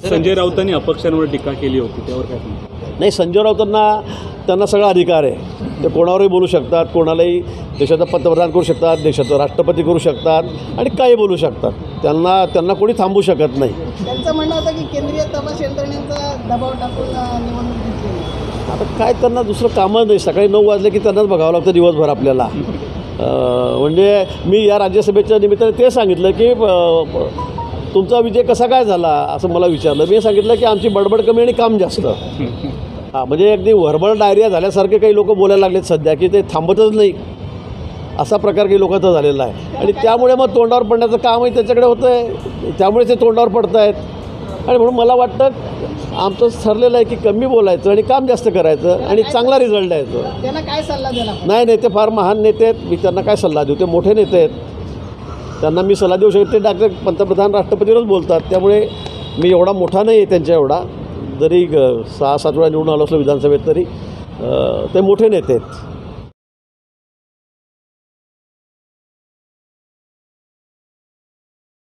संजय राऊतांनी अपक्षांवर टीका केली होती, त्यावर काय सांगता? नाही, संजय त्यांना सगळा अधिकार आहे. ते कोणावरही बोलू शकतात, कोणालाही देशाचा पंतप्रधान करू शकतात, देशाचा राष्ट्रपती करू शकतात आणि काही बोलू शकतात. त्यांना कोणी थांबू शकत नाही. त्यांचं म्हणणं होतं की केंद्रीय तपास यंत्रणेचा दबाव टाकून निवडणूक घेतली. आता काय त्यांना दुसरं कामच नाही. सकाळी 9 वाजले की त्यांनाच बघावं लागतं दिवसभर आपल्याला. म्हणजे मी या राज्यसभेच्या निमित्ताने ते सांगितलं की तुमचा विजय कसा काय झाला असं मला विचारलं. मी सांगितलं की आमची बडबड कमी आणि काम जास्त. हां, म्हणजे अगदी व्हर्बल डायरिया झाल्यासारखे काही लोक बोलायला लागलेत सध्या की ते थांबतच नाही, असा प्रकार काही लोकांचा झालेला आहे. आणि त्यामुळे मग तोंडावर पडण्याचं कामही त्याच्याकडे होतं आहे, त्यामुळे ते तोंडावर पडत आहेत. आणि म्हणून मला वाटतं आमचं ठरलेलं आहे की कमी बोलायचं आणि काम जास्त करायचं आणि चांगला रिझल्ट द्यायचं. त्यांना काय सल्ला दिला? नाही, ते फार महान नेते आहेत. मी त्यांना काय सल्ला देऊ? ते मोठे नेते आहेत, त्यांना मी सल्ला देऊ शकते. पंतप्रधान राष्ट्रपतीवरच बोलतात, त्यामुळे मी एवढा मोठा नाही आहे त्यांच्या एवढा. जरी 6-7 वेळा निवडून आलो असलो विधानसभेत तरी ते मोठे नेते आहेत.